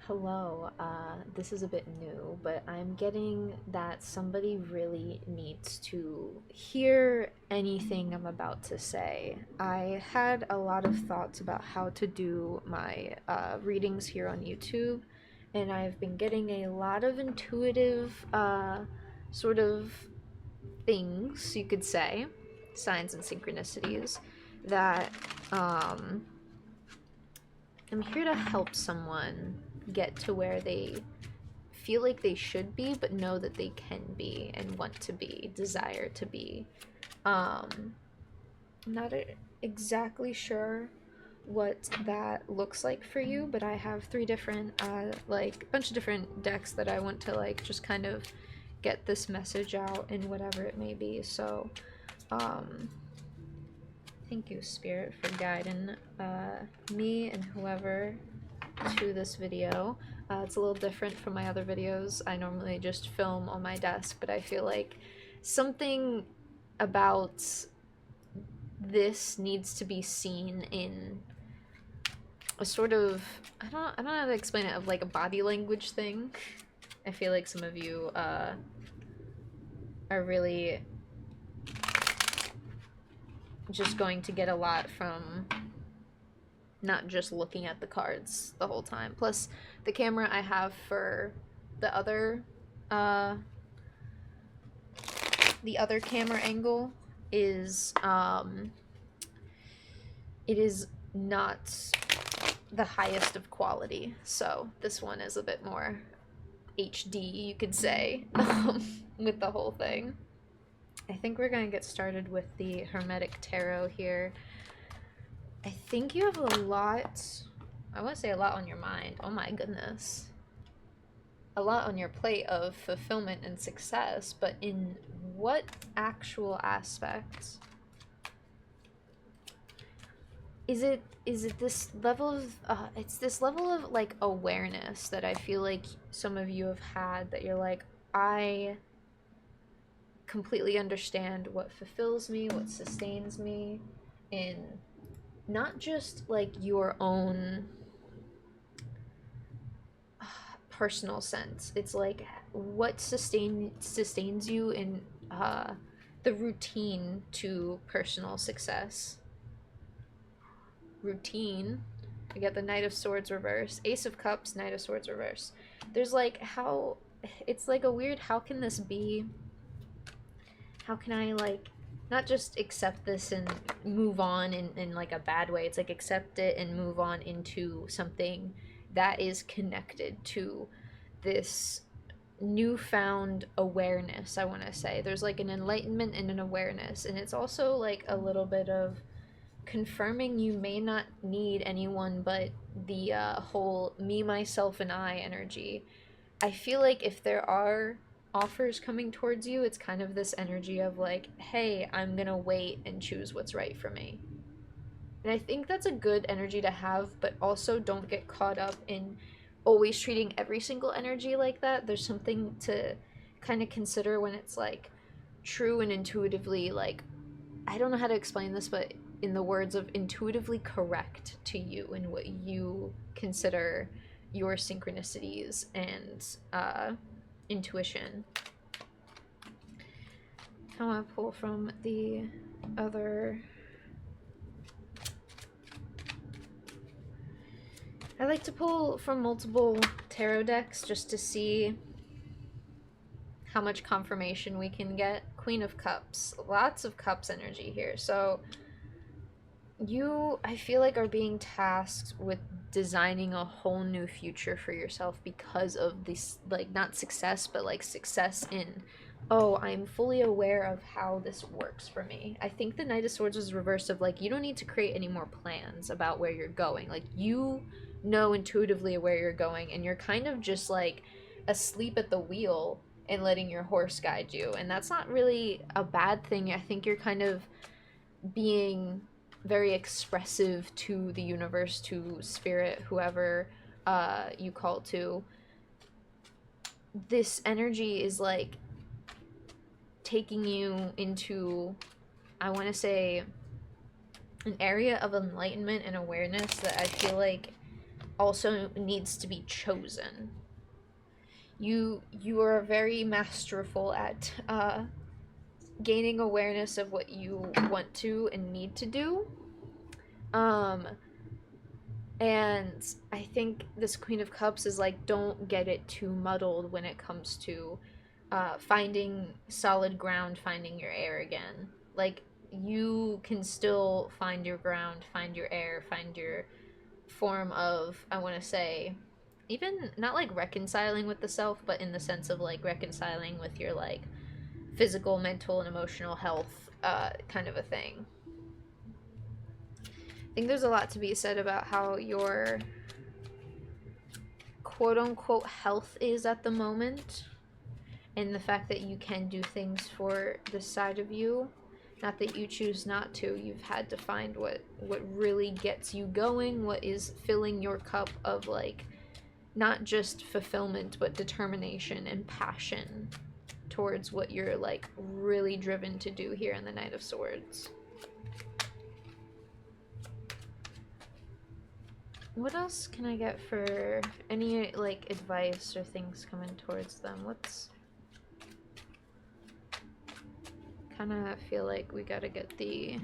Hello, this is a bit new, but I'm getting that somebody really needs to hear anything I'm about to say. I had a lot of thoughts about how to do my readings here on YouTube, and I've been getting a lot of intuitive sort of things, you could say, signs and synchronicities, that um, I'm here to help someone get to where they feel like they should be, but know that they can be and want to be, desire to be. I'm not exactly sure what that looks like for you, but I have three different, like, a bunch of different decks that I want to, like, just kind of get this message out in whatever it may be. So, um, thank you, Spirit, for guiding me and whoever to this video. It's a little different from my other videos. I normally just film on my desk, but I feel like something about this needs to be seen in a sort of, I don't know how to explain it, of like a body language thing. I feel like some of you are really just going to get a lot from not just looking at the cards the whole time. Plus, the camera I have for the other uh, camera angle is it is not the highest of quality, so this one is a bit more HD, you could say, with the whole thing. I think we're gonna get started with the Hermetic Tarot here. I think you have a lot, I want to say a lot on your mind. Oh my goodness. A lot on your plate of fulfillment and success, but in what actual aspects? Is it this level of it's this level of like awareness that I feel like some of you have had, that you're like, I completely understand what fulfills me, what sustains me, in not just like your own personal sense. It's like what sustains you in the routine to personal success. Routine. We get the Knight of Swords reverse, Ace of Cups, Knight of Swords reverse. There's like, how it's like a weird, how can this be? How can I like not just accept this and move on in like a bad way? It's like accept it and move on into something that is connected to this newfound awareness, I want to say. There's like an enlightenment and an awareness, and it's also like a little bit of confirming you may not need anyone but the whole me, myself, and I energy. I feel like if there are offers coming towards you, it's kind of this energy of like, hey, I'm gonna wait and choose what's right for me. And I think that's a good energy to have, but also don't get caught up in always treating every single energy like that. There's something to kind of consider when it's like true and intuitively, like, I don't know how to explain this, but in the words of intuitively correct to you in what you consider your synchronicities and intuition. I want to pull from the other. I like to pull from multiple tarot decks just to see how much confirmation we can get. Queen of Cups. Lots of Cups energy here. So you, I feel like, are being tasked with designing a whole new future for yourself because of this, like, not success, but like success in, oh, I'm fully aware of how this works for me. I think the Knight of Swords is reverse of like, you don't need to create any more plans about where you're going. Like, you know intuitively where you're going, and you're kind of just like asleep at the wheel and letting your horse guide you. And that's not really a bad thing. I think you're kind of being very expressive to the universe, to spirit, whoever you call to. This energy is like taking you into, I want to say, an area of enlightenment and awareness that I feel like also needs to be chosen. You are very masterful at gaining awareness of what you want to and need to do. Um, and I think this Queen of Cups is like, don't get it too muddled when it comes to finding solid ground, finding your air again. Like, you can still find your ground, find your air, find your form of, I want to say, even not like reconciling with the self, but in the sense of like reconciling with your like physical, mental, and emotional health, kind of a thing. I think there's a lot to be said about how your quote unquote health is at the moment, and the fact that you can do things for this side of you. Not that you choose not to. You've had to find what really gets you going, what is filling your cup of like not just fulfillment but determination and passion towards what you're like really driven to do here in the Knight of Swords. What else can I get for any like advice or things coming towards them? What's kind of feel like we gotta get the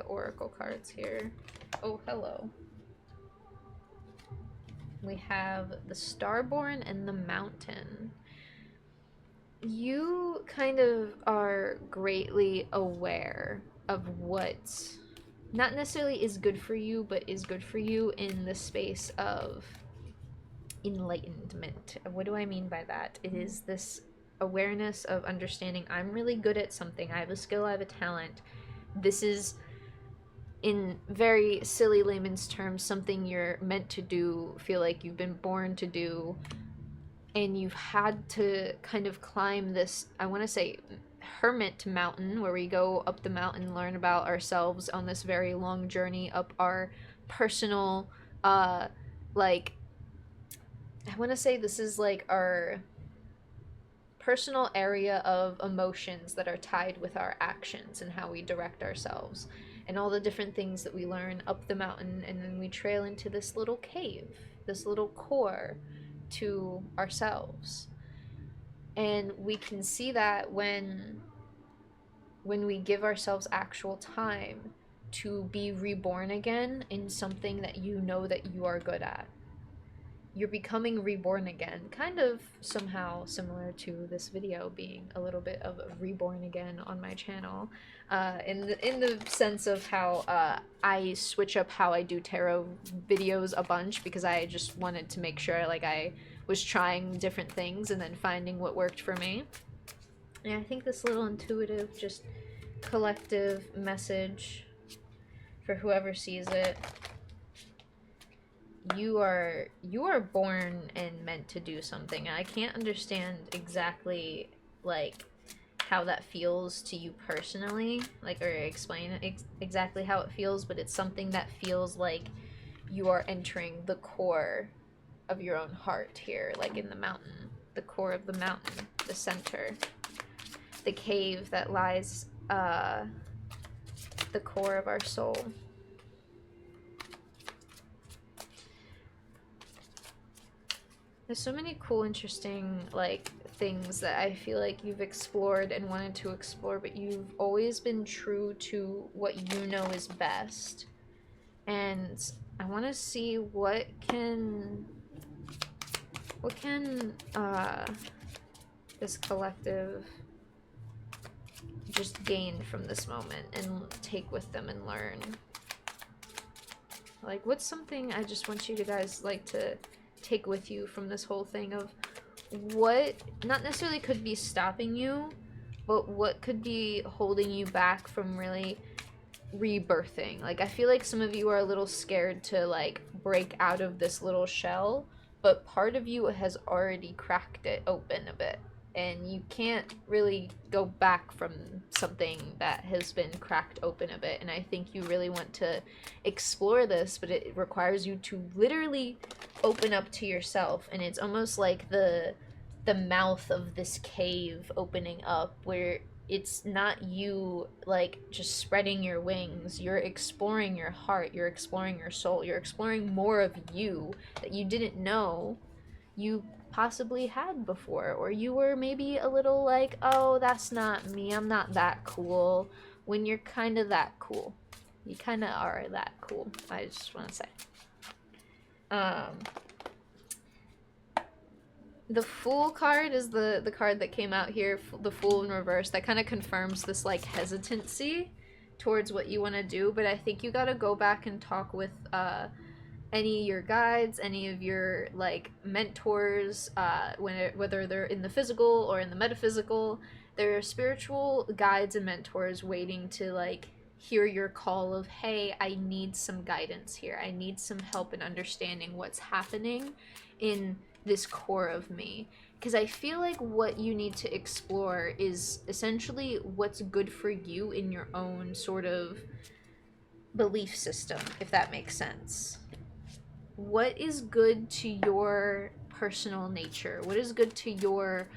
oracle cards here. Oh, hello. We have the Starborn and the Mountain. You kind of are greatly aware of what not necessarily is good for you, but is good for you in the space of enlightenment. What do I mean by that? It is this awareness of understanding, I'm really good at something. I have a skill, I have a talent. This is, in very silly layman's terms, something you're meant to do, feel like you've been born to do, and you've had to kind of climb this, I want to say, hermit mountain, where we go up the mountain, learn about ourselves on this very long journey up our personal, like, I want to say this is like our personal area of emotions that are tied with our actions and how we direct ourselves, and all the different things that we learn up the mountain, and then we trail into this little cave, this little core to ourselves. And we can see that when we give ourselves actual time to be reborn again in something that you know that you are good at. You're becoming reborn again, kind of somehow similar to this video being a little bit of a reborn again on my channel, in the sense of how I switch up how I do tarot videos a bunch, because I just wanted to make sure like I was trying different things and then finding what worked for me. And I think this little intuitive, just collective message for whoever sees it. You are born and meant to do something. I can't understand exactly like how that feels to you personally, like, or explain exactly how it feels, but it's something that feels like you are entering the core of your own heart here, like in the mountain, the core of the mountain, the center, the cave that lies the core of our soul. There's so many cool, interesting, like, things that I feel like you've explored and wanted to explore, but you've always been true to what you know is best. And I want to see what can this collective just gain from this moment and take with them and learn. Like, what's something I just want you to guys, like, to take with you from this whole thing of what not necessarily could be stopping you, but what could be holding you back from really rebirthing. Like, I feel like some of you are a little scared to like break out of this little shell, but part of you has already cracked it open a bit, and you can't really go back from something that has been cracked open a bit. And I think you really want to explore this, but it requires you to literally open up to yourself, and it's almost like the mouth of this cave opening up, where it's not you like just spreading your wings. You're exploring your heart, you're exploring your soul, you're exploring more of you that you didn't know you possibly had before, or you were maybe a little like, oh, that's not me, I'm not that cool, when you're kind of that cool. You kind of are that cool, I just want to say. The Fool card is the card that came out here, the Fool in reverse, that kind of confirms this like hesitancy towards what you want to do, but I think you gotta go back and talk with any of your guides, any of your like mentors, whether they're in the physical or in the metaphysical. There are spiritual guides and mentors waiting to like hear your call of, hey, I need some guidance here, I need some help in understanding what's happening in this core of me. Because I feel like what you need to explore is essentially what's good for you in your own sort of belief system, if that makes sense. What is good to your personal nature? What is good to your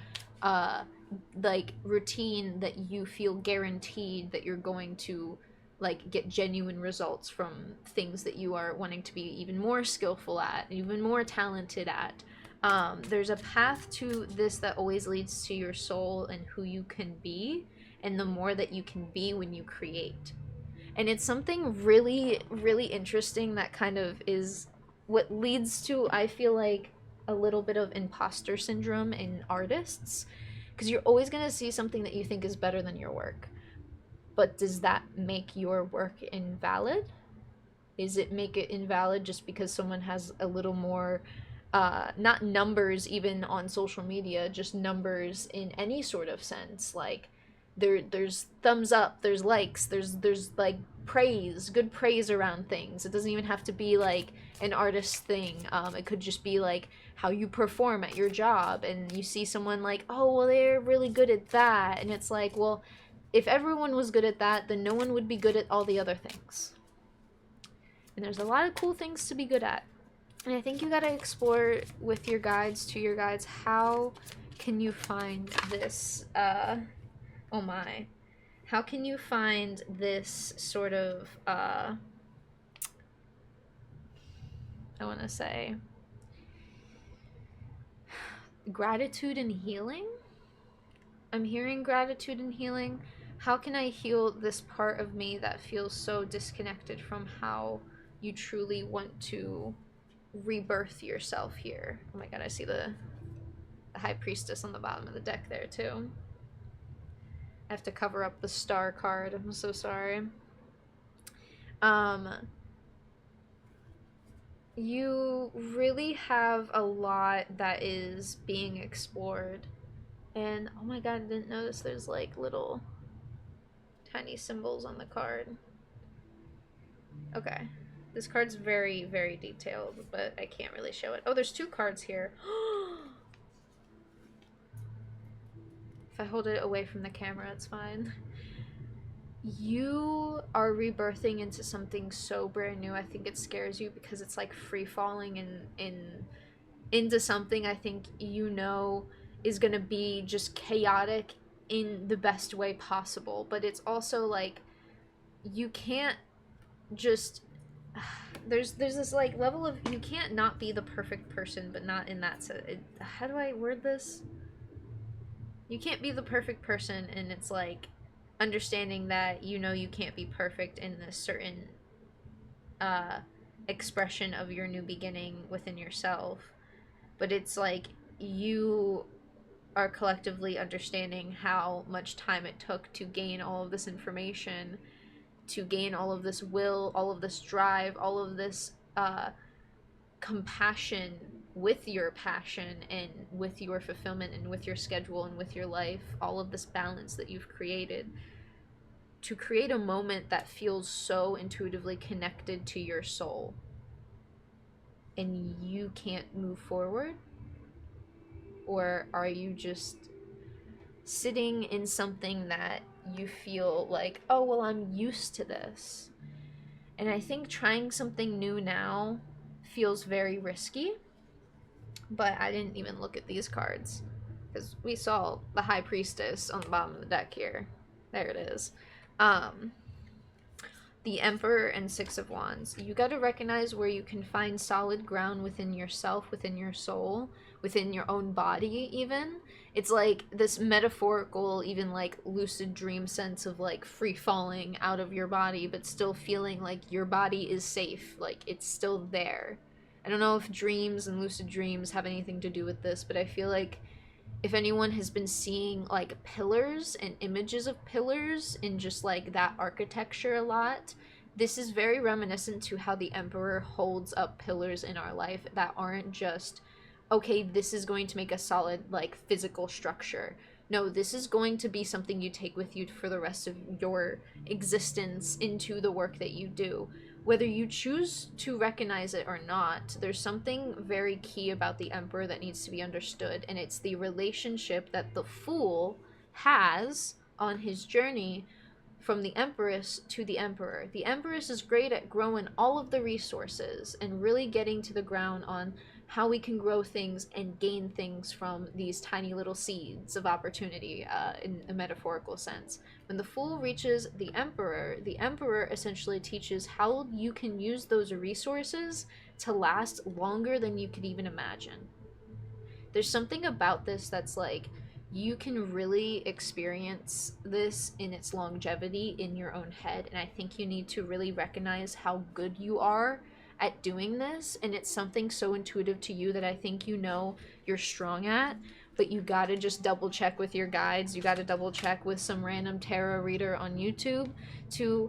like routine that you feel guaranteed that you're going to like get genuine results from, things that you are wanting to be even more skillful at, even more talented at. There's a path to this that always leads to your soul and who you can be, and the more that you can be when you create. And it's something really, really interesting that kind of is what leads to, I feel like, a little bit of imposter syndrome in artists. Because you're always going to see something that you think is better than your work. But does that make your work invalid? Is it make it invalid just because someone has a little more, not numbers even on social media, just numbers in any sort of sense? Like, there's thumbs up, there's likes, there's like praise, good praise around things. It doesn't even have to be like an artist thing. It could just be like how you perform at your job, and you see someone like, oh, well, they're really good at that, and it's like, well, if everyone was good at that, then no one would be good at all the other things. And there's a lot of cool things to be good at. And I think you gotta explore with your guides, to your guides, how can you find this, oh my, how can you find this sort of, I want to say, gratitude and healing? I'm hearing gratitude and healing. How can I heal this part of me that feels so disconnected from how you truly want to rebirth yourself here? Oh my god, I see the High Priestess on the bottom of the deck there too. I have to cover up the star card. I'm so sorry. You really have a lot that is being explored. And oh my god, I didn't notice there's like little tiny symbols on the card. Okay. This card's very, very detailed, but I can't really show it. Oh, there's two cards here. If I hold it away from the camera, it's fine. You are rebirthing into something so brand new. I think it scares you because it's like free falling into something I think you know is gonna be just chaotic in the best way possible. But it's also like you can't just there's this like level of, you can't not be the perfect person, but not in that how do I word this? You can't be the perfect person, and it's like understanding that you know you can't be perfect in a certain expression of your new beginning within yourself, but it's like you are collectively understanding how much time it took to gain all of this information, to gain all of this will, all of this drive, all of this compassion with your passion and with your fulfillment and with your schedule and with your life, all of this balance that you've created to create a moment that feels so intuitively connected to your soul, and you can't move forward? Or are you just sitting in something that you feel like, oh, well, I'm used to this? And I think trying something new now feels very risky. But I didn't even look at these cards because we saw the High Priestess on the bottom of the deck here. There it is. The Emperor and Six of Wands. You got to recognize where you can find solid ground within yourself, within your soul, within your own body, even. It's like this metaphorical, even like lucid dream sense of like free falling out of your body, but still feeling like your body is safe, like it's still there. I don't know if dreams and lucid dreams have anything to do with this, but I feel like if anyone has been seeing like pillars and images of pillars in just like that architecture a lot, this is very reminiscent to how the Emperor holds up pillars in our life that aren't just, okay, this is going to make a solid like physical structure. No, this is going to be something you take with you for the rest of your existence into the work that you do. Whether you choose to recognize it or not, there's something very key about the Emperor that needs to be understood, and it's the relationship that the Fool has on his journey from the Empress to the Emperor. The Empress is great at growing all of the resources and really getting to the ground on how we can grow things and gain things from these tiny little seeds of opportunity, in a metaphorical sense. When the Fool reaches the Emperor essentially teaches how you can use those resources to last longer than you could even imagine. There's something about this that's like, you can really experience this in its longevity in your own head, and I think you need to really recognize how good you are at doing this, and it's something so intuitive to you that I think you know you're strong at, but you gotta just double check with your guides, you gotta double check with some random tarot reader on YouTube to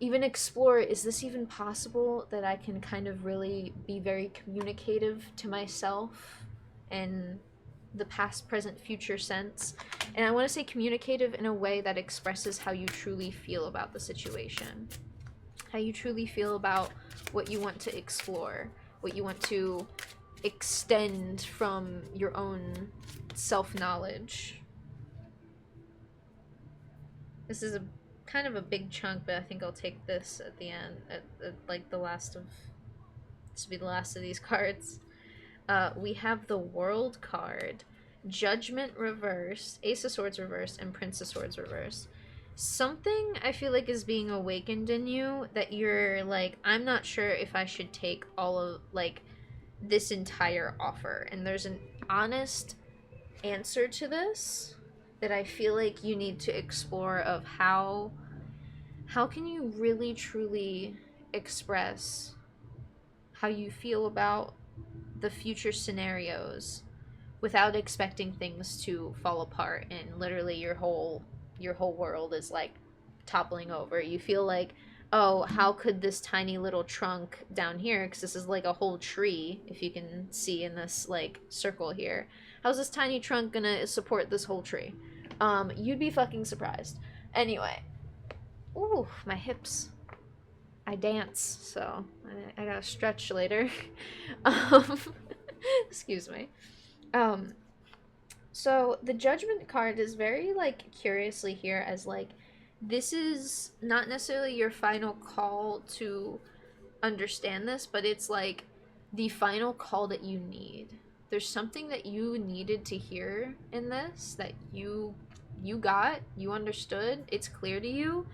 even explore, is this even possible that I can kind of really be very communicative to myself and the past, present, future sense. And I want to say communicative in a way that expresses how you truly feel about the situation, how you truly feel about what you want to explore, what you want to extend from your own self-knowledge. This is a kind of a big chunk, but I think I'll take this at the end, at like the last of, this will be the last of these cards. We have the World card, Judgment reversed, Ace of Swords reversed, and Prince of Swords reversed. Something I feel like is being awakened in you that you're like, I'm not sure if I should take all of like this entire offer. And there's an honest answer to this that I feel like you need to explore of how can you really truly express how you feel about the future scenarios without expecting things to fall apart and literally your whole world is like toppling over. You feel like, oh, how could this tiny little trunk down here, because this is like a whole tree, if you can see in this like circle here, how's this tiny trunk gonna support this whole tree? You'd be fucking surprised. Anyway, ooh, my hips, I dance, so I gotta stretch later. um, excuse me. So the Judgment card is very like curiously here as like, this is not necessarily your final call to understand this, but it's like the final call that you need. There's something that you needed to hear in this that you got, you understood, it's clear to you.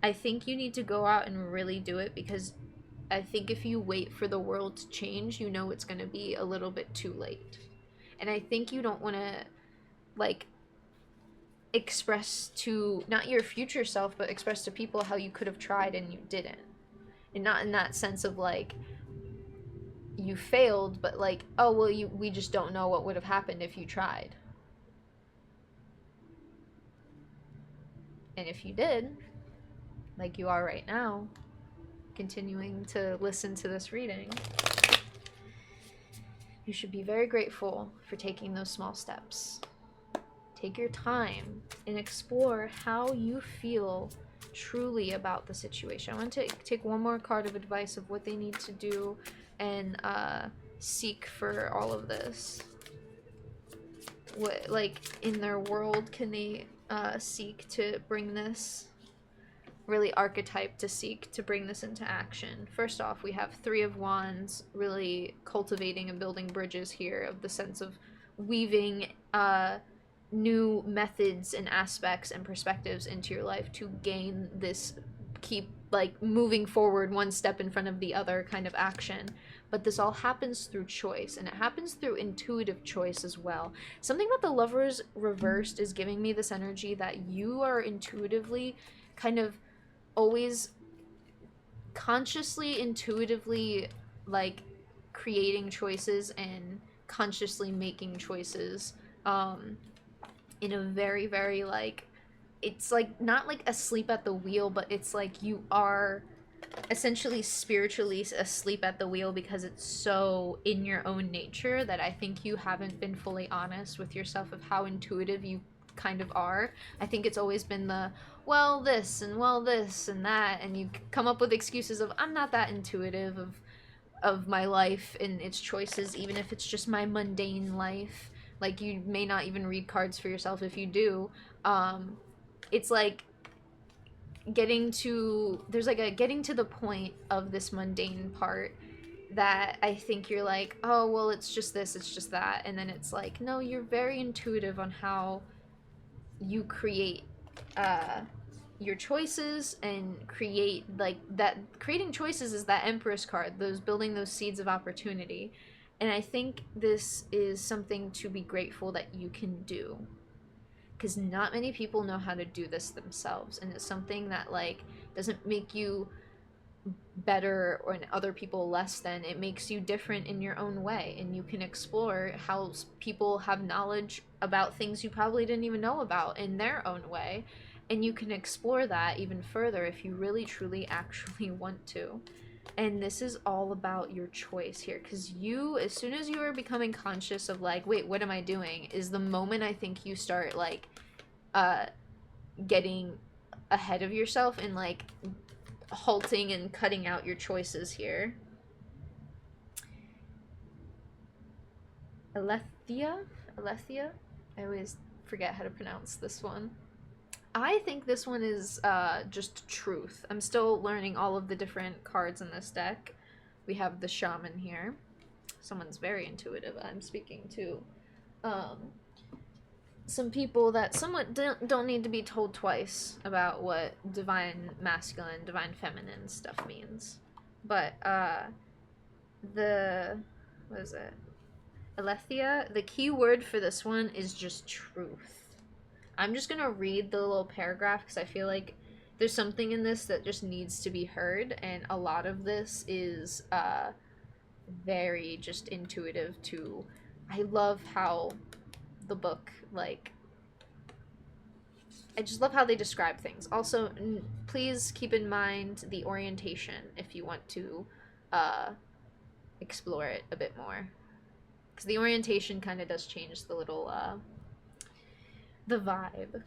I think you need to go out and really do it, because I think if you wait for the world to change, you know it's going to be a little bit too late. And I think you don't want to like express to not your future self, but express to people how you could have tried and you didn't. And not in that sense of like you failed, but like, oh well, we just don't know what would have happened if you tried. And if you did, like you are right now, continuing to listen to this reading, you should be very grateful for taking those small steps. Take your time and explore how you feel truly about the situation. I want to take one more card of advice of what they need to do and seek for all of this. What, like, in their world can they seek to bring this, really archetype to seek to bring this into action? First off, we have Three of Wands, really cultivating and building bridges here, of the sense of weaving new methods and aspects and perspectives into your life to gain this keep like moving forward one step in front of the other kind of action. But this all happens through choice, and it happens through intuitive choice as well. Something about the Lovers reversed is giving me this energy that you are intuitively kind of always consciously, intuitively, like creating choices and consciously making choices in a very, very like, it's like not like asleep at the wheel, but it's like you are essentially spiritually asleep at the wheel because it's so in your own nature that I think you haven't been fully honest with yourself of how intuitive you kind of are. I think it's always been the well this and that, and you come up with excuses of I'm not that intuitive of my life and its choices, even if it's just my mundane life. Like you may not even read cards for yourself. If you do, it's like getting to the point of this mundane part that I think you're like, oh well, it's just this, it's just that, and then it's like, no, you're very intuitive on how you create uh your choices and create like that. Creating choices is that Empress card, those building those seeds of opportunity, and I think this is something to be grateful that you can do, because not many people know how to do this themselves, and it's something that like doesn't make you better or in other people less than. It makes you different in your own way, and you can explore how people have knowledge about things you probably didn't even know about in their own way, and you can explore that even further if you really truly actually want to. And this is all about your choice here, because you, as soon as you are becoming conscious of like, wait, what am I doing, is the moment I think you start like uh getting ahead of yourself and like halting and cutting out your choices here. Alethea? I always forget how to pronounce this one. I think this one is just truth. I'm still learning all of the different cards in this deck. We have the shaman here. Someone's very intuitive I'm speaking to. Um, some people that somewhat don't need to be told twice about what divine masculine, divine feminine stuff means. But the what is it? Alethea, the key word for this one is just truth. I'm just gonna read the little paragraph because I feel like there's something in this that just needs to be heard, and a lot of this is very just intuitive to. I love how the book like. I just love how they describe things. Also, please keep in mind the orientation if you want to uh, explore it a bit more, because the orientation kind of does change the little the vibe,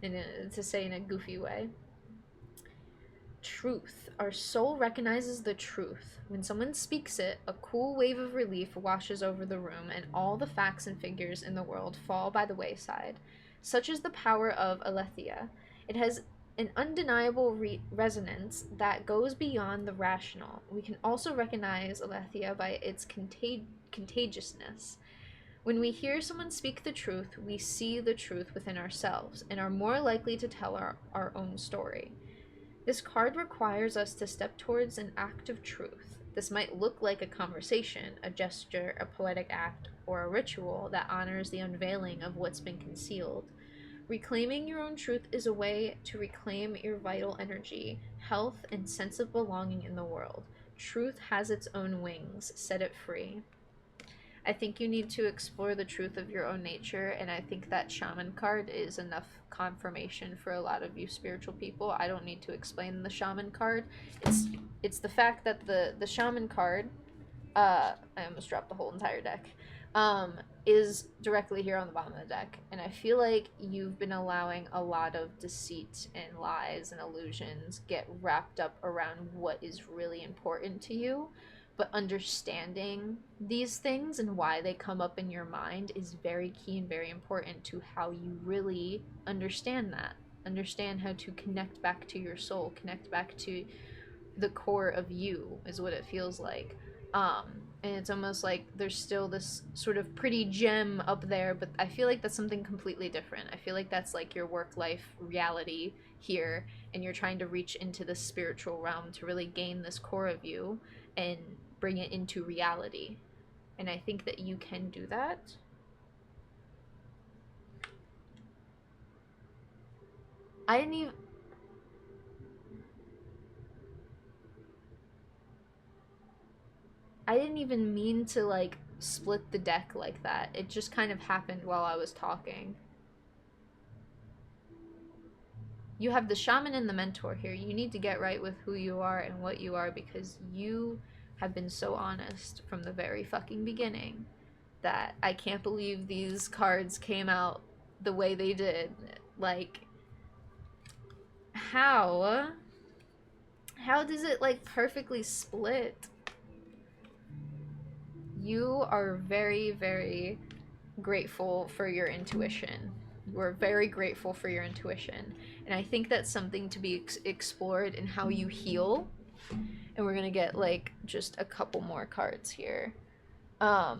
to say in a goofy way. Truth. Our soul recognizes the truth. When someone speaks it, a cool wave of relief washes over the room, and all the facts and figures in the world fall by the wayside. Such is the power of Alethea. It has an undeniable resonance that goes beyond the rational. We can also recognize Alethea by its contagiousness. When we hear someone speak the truth, we see the truth within ourselves and are more likely to tell our own story. This card requires us to step towards an act of truth. This might look like a conversation, a gesture, a poetic act, or a ritual that honors the unveiling of what's been concealed. Reclaiming your own truth is a way to reclaim your vital energy, health, and sense of belonging in the world. Truth has its own wings. Set it free. I think you need to explore the truth of your own nature, and I think that shaman card is enough confirmation for a lot of you spiritual people. I don't need to explain the shaman card. It's the fact that the shaman card, I almost dropped the whole entire deck, is directly here on the bottom of the deck, and I feel like you've been allowing a lot of deceit and lies and illusions get wrapped up around what is really important to you. But understanding these things and why they come up in your mind is very key and very important to how you really understand that. Understand how to connect back to your soul, connect back to the core of you, is what it feels like. And it's almost like there's still this sort of pretty gem up there, but I feel like that's something completely different. I feel like that's like your work-life reality here, and you're trying to reach into the spiritual realm to really gain this core of you and bring it into reality. And I think that you can do that. I didn't even... I didn't even mean to, like, split the deck like that. It just kind of happened while I was talking. You have the shaman and the mentor here. You need to get right with who you are and what you are, because you have been so honest from the very fucking beginning that I can't believe these cards came out the way they did. Like, how? How does it, like, perfectly split? You are very, very grateful for your intuition. You are very grateful for your intuition. And I think that's something to be explored in how you heal. And we're gonna get, like, just a couple more cards here. How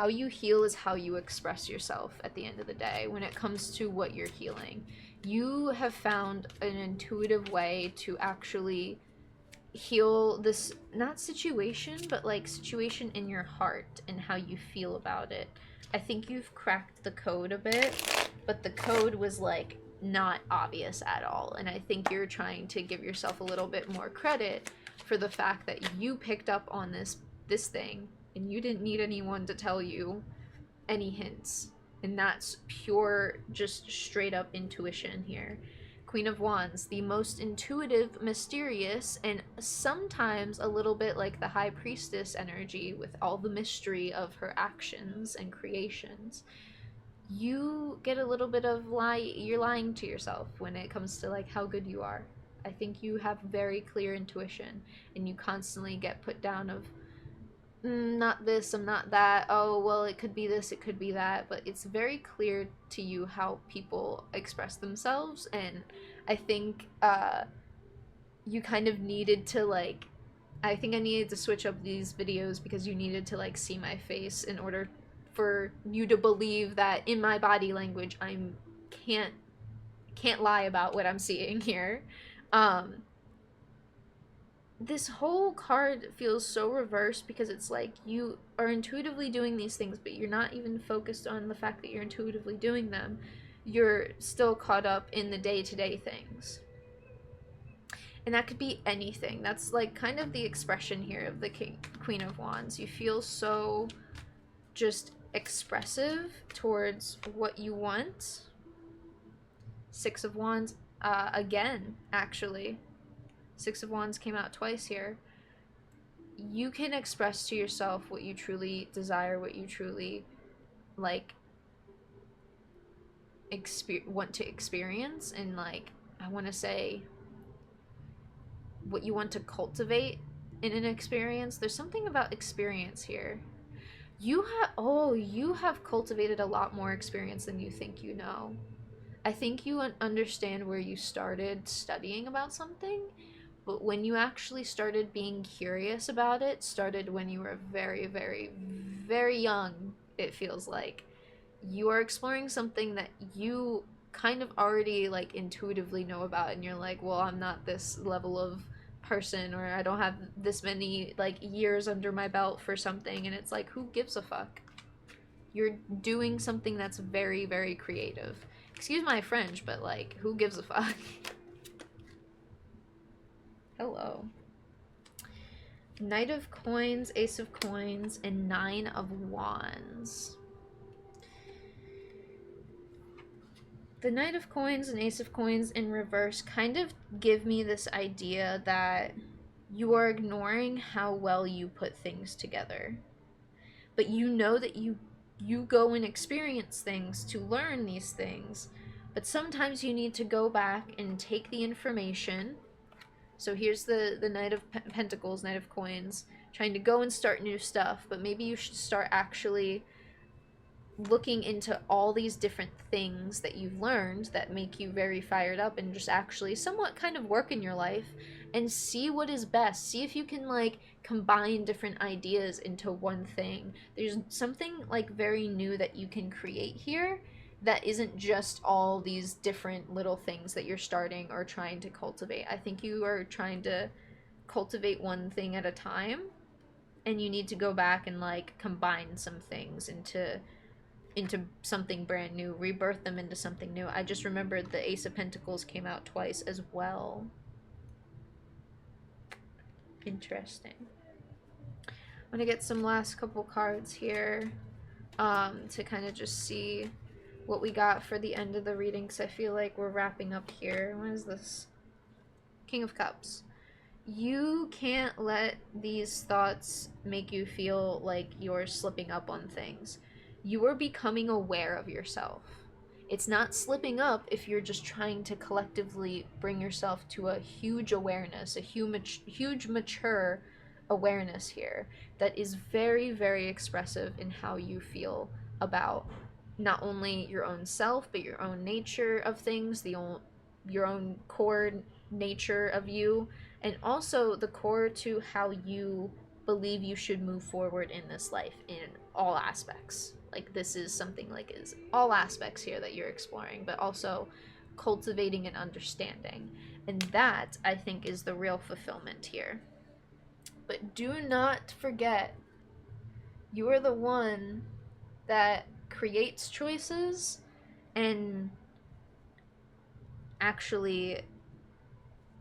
you heal is how you express yourself at the end of the day when it comes to what you're healing. You have found an intuitive way to actually heal this, not situation, but like situation in your heart and how you feel about it. I think you've cracked the code a bit, but the code was like not obvious at all. And I think you're trying to give yourself a little bit more credit for the fact that you picked up on this thing and you didn't need anyone to tell you any hints. And that's pure, just straight up intuition here. Queen of Wands, the most intuitive, mysterious, and sometimes a little bit like the High Priestess energy with all the mystery of her actions and creations. You get a little bit of you're lying to yourself when it comes to like how good you are. I think you have very clear intuition, and you constantly get put down of not this, I'm not that. Oh, well, it could be this, it could be that. But it's very clear to you how people express themselves. And I think you kind of needed to, like, I think I needed to switch up these videos because you needed to, like, see my face in order for you to believe that in my body language I'm can't lie about what I'm seeing here. This whole card feels so reversed because it's like you are intuitively doing these things, but you're not even focused on the fact that you're intuitively doing them. You're still caught up in the day-to-day things. And that could be anything. That's like kind of the expression here of the Queen of Wands. You feel so just expressive towards what you want. Six of Wands, again, actually. Six of Wands came out twice here. You can express to yourself what you truly desire, what you truly, like, want to experience, and, like, I want to say what you want to cultivate in an experience. There's something about experience here. You have cultivated a lot more experience than you think you know. I think you understand where you started studying about something, but when you actually started being curious about it, started when you were very, very, very young, it feels like. You are exploring something that you kind of already, like, intuitively know about, and you're like, well, I'm not this level of person, or I don't have this many, like, years under my belt for something, and it's like, who gives a fuck? You're doing something that's very, very creative. Excuse my French, but, like, who gives a fuck? Hello. Knight of Coins, Ace of Coins, and Nine of Wands. The Knight of Coins and Ace of Coins in reverse kind of give me this idea that you are ignoring how well you put things together. But you know that you go and experience things to learn these things. But sometimes you need to go back and take the information. So here's the Knight of Pentacles, Knight of Coins, trying to go and start new stuff, but maybe you should start actually looking into all these different things that you've learned that make you very fired up and just actually somewhat kind of work in your life and see what is best. See if you can like combine different ideas into one thing. There's something like very new that you can create here that isn't just all these different little things that you're starting or trying to cultivate. I think you are trying to cultivate one thing at a time, and you need to go back and like combine some things into something brand new, rebirth them into something new. I just remembered the Ace of Pentacles came out twice as well. Interesting. I'm gonna get some last couple cards here to kind of just see what we got for the end of the reading, because I feel like we're wrapping up here. What is this? King of Cups. You can't let these thoughts make you feel like you're slipping up on things. You are becoming aware of yourself. It's not slipping up if you're just trying to collectively bring yourself to a huge awareness, a huge mature awareness here that is very, very expressive in how you feel about not only your own self, but your own nature of things, your own core nature of you, and also the core to how you believe you should move forward in this life in all aspects. Like this is something like is all aspects here that you're exploring, but also cultivating and understanding. And that, I think, is the real fulfillment here. But do not forget, you are the one that creates choices and actually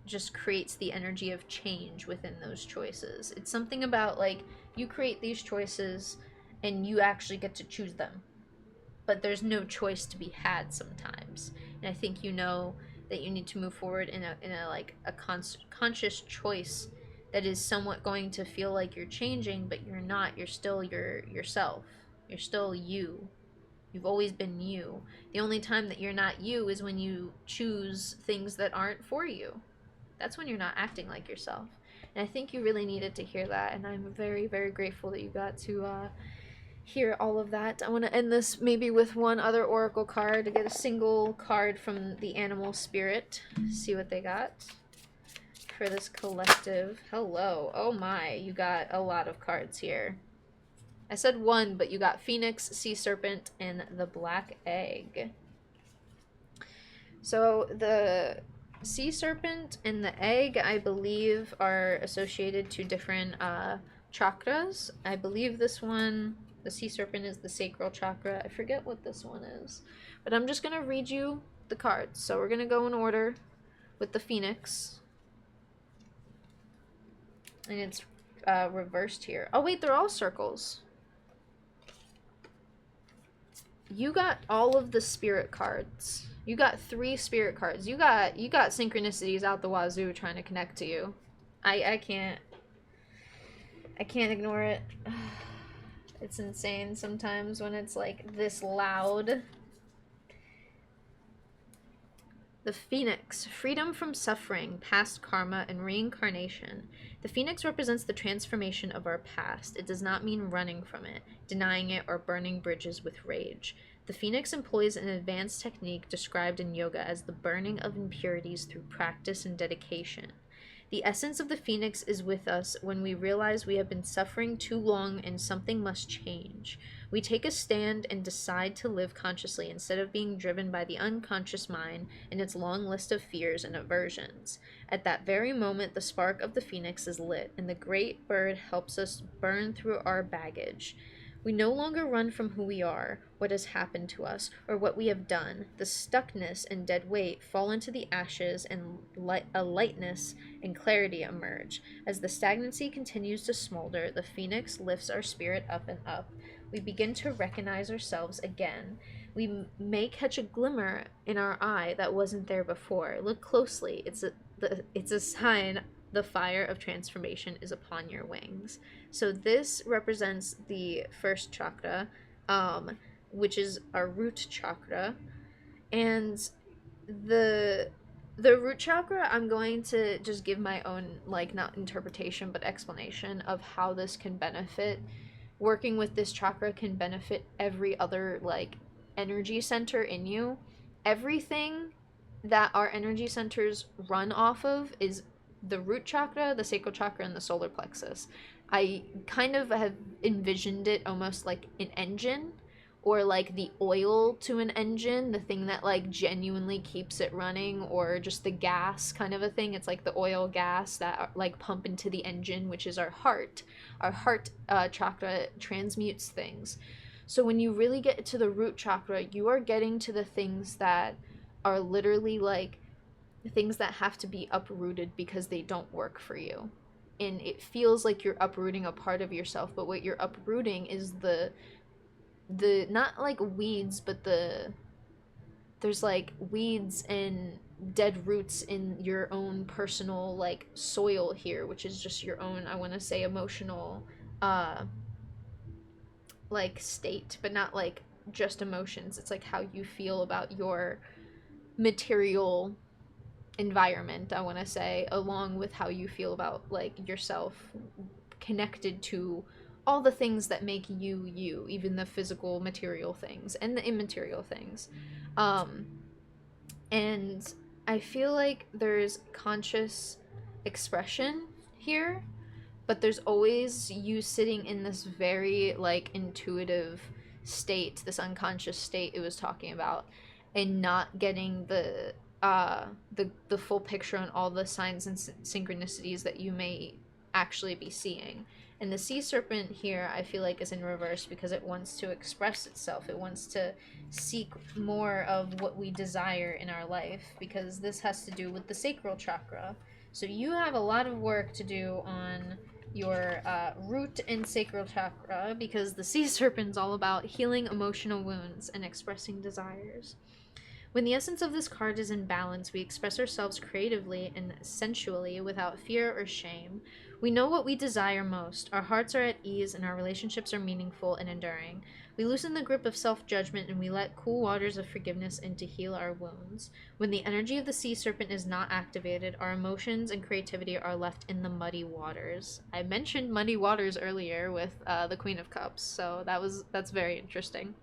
just creates the energy of change within those choices. It's something about like you create these choices and you actually get to choose them, but there's no choice to be had sometimes. And I think you know that you need to move forward in a like a conscious choice that is somewhat going to feel like you're changing, but you're not. You're still yourself. You're still you. You've always been you. The only time that you're not you is when you choose things that aren't for you. That's when you're not acting like yourself. And I think you really needed to hear that, and I'm very, very grateful that you got to hear all of that. I want to end this maybe with one other oracle card to get a single card from the animal spirit. See what they got for this collective. Hello. Oh my, you got a lot of cards here. I said one, but you got Phoenix, Sea Serpent, and the Black Egg. So the Sea Serpent and the Egg, I believe, are associated to different chakras. I believe this one, the Sea Serpent, is the sacral chakra. I forget what this one is. But I'm just going to read you the cards. So we're going to go in order with the Phoenix. And it's reversed here. Oh, wait, they're all circles. You got all of the spirit cards. You got 3 spirit cards. You got synchronicities out the wazoo trying to connect to you. I can't ignore it. It's insane sometimes when it's like this loud. The Phoenix, freedom from suffering, past karma, and reincarnation. The Phoenix represents the transformation of our past. It does not mean running from it, denying it, or burning bridges with rage. The Phoenix employs an advanced technique described in yoga as the burning of impurities through practice and dedication. The essence of the Phoenix is with us when we realize we have been suffering too long and something must change. We take a stand and decide to live consciously instead of being driven by the unconscious mind and its long list of fears and aversions. At that very moment, the spark of the Phoenix is lit, and the great bird helps us burn through our baggage. We no longer run from who we are, what has happened to us, or what we have done. The stuckness and dead weight fall into the ashes, and a lightness and clarity emerge. As the stagnancy continues to smolder, the Phoenix lifts our spirit up and up. We begin to recognize ourselves again. We may catch a glimmer in our eye that wasn't there before. Look closely. It's a sign the fire of transformation is upon your wings. So this represents the first chakra, which is our root chakra. And the root chakra, I'm going to just give my own, like, not interpretation, but explanation of how this can benefit working with this chakra can benefit every other like energy center in you. Everything that our energy centers run off of is the root chakra, the sacral chakra, and the solar plexus. I kind of have envisioned it almost like an engine, or like the oil to an engine, the thing that like genuinely keeps it running, or just the gas kind of a thing. It's like the oil gas that like pump into the engine, which is our heart. Our heart chakra transmutes things. So when you really get to the root chakra, you are getting to the things that are literally like things that have to be uprooted because they don't work for you. And it feels like you're uprooting a part of yourself, but what you're uprooting is the not like weeds, but there's like weeds and dead roots in your own personal like soil here, which is just your own, I want to say, emotional like state, but not like just emotions. It's like how you feel about your material environment, I want to say, along with how you feel about like yourself connected to all the things that make you you, even the physical material things and the immaterial things. um and I feel like there's conscious expression here, but there's always you sitting in this very like intuitive state, this unconscious state it was talking about, and not getting the full picture on all the signs and synchronicities that you may actually be seeing. And the sea serpent here, I feel like, is in reverse because it wants to express itself. It wants to seek more of what we desire in our life, because this has to do with the sacral chakra. So you have a lot of work to do on your root and sacral chakra, because the sea serpent's all about healing emotional wounds and expressing desires. When the essence of this card is in balance, we express ourselves creatively and sensually without fear or shame. We know what we desire most. Our hearts are at ease and our relationships are meaningful and enduring. We loosen the grip of self-judgment and we let cool waters of forgiveness in to heal our wounds. When the energy of the sea serpent is not activated, our emotions and creativity are left in the muddy waters. I mentioned muddy waters earlier with the Queen of Cups, so that's very interesting.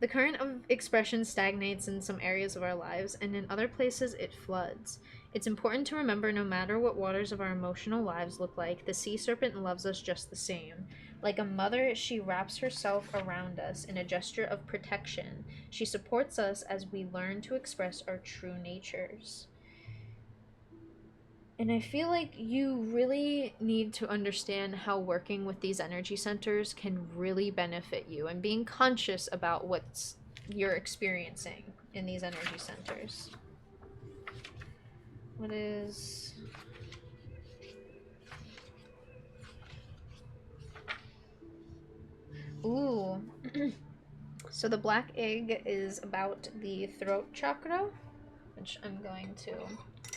The current of expression stagnates in some areas of our lives, and in other places it floods. It's important to remember no matter what waters of our emotional lives look like, the sea serpent loves us just the same. Like a mother, she wraps herself around us in a gesture of protection. She supports us as we learn to express our true natures. And I feel like you really need to understand how working with these energy centers can really benefit you, and being conscious about what you're experiencing in these energy centers. What is... Ooh. So the black egg is about the throat chakra, which I'm going to...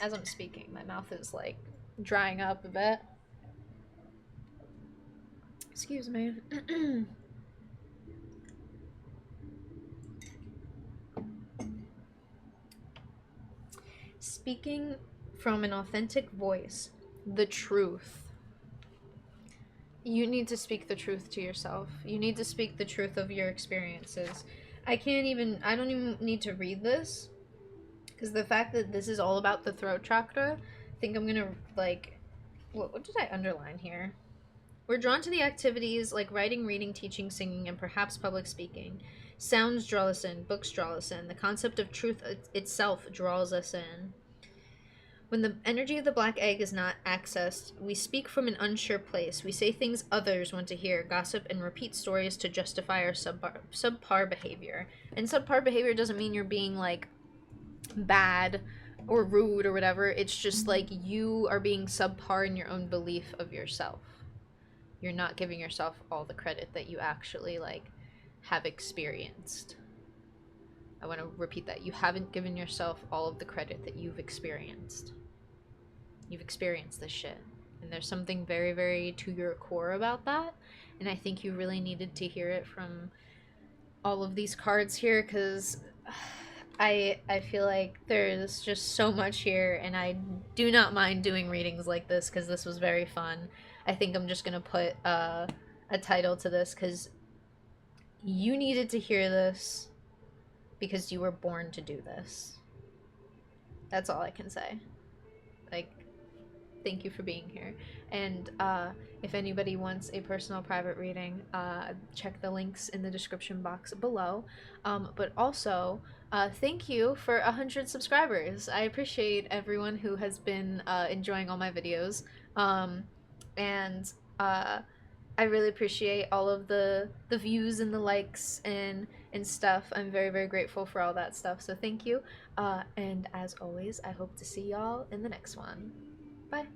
As I'm speaking, my mouth is like drying up a bit. Excuse me. Speaking from an authentic voice, the truth. You need to speak the truth to yourself. You need to speak the truth of your experiences. I don't even need to read this, because the fact that this is all about the throat chakra, I think I'm gonna, like, what did I underline here? We're drawn to the activities like writing, reading, teaching, singing, and perhaps public speaking. Sounds draw us in, books draw us in. The concept of truth itself draws us in. When the energy of the black egg is not accessed, we speak from an unsure place. We say things others want to hear, gossip, and repeat stories to justify our subpar behavior. And subpar behavior doesn't mean you're being, like, bad or rude or whatever. It's just, like, you are being subpar in your own belief of yourself. You're not giving yourself all the credit that you actually, like, have experienced. I want to repeat that. You haven't given yourself all of the credit that you've experienced. You've experienced this shit. And there's something very, very to your core about that. And I think you really needed to hear it from all of these cards here, because I feel like there's just so much here, and I do not mind doing readings like this because this was very fun. I think I'm just gonna put a title to this because you needed to hear this because you were born to do this. That's all I can say. Like, thank you for being here. And if anybody wants a personal private reading, check the links in the description box below. But also, thank you for 100 subscribers. I appreciate everyone who has been enjoying all my videos. And I really appreciate all of the views and the likes and stuff. I'm very, very grateful for all that stuff. So thank you. And as always, I hope to see y'all in the next one. Bye.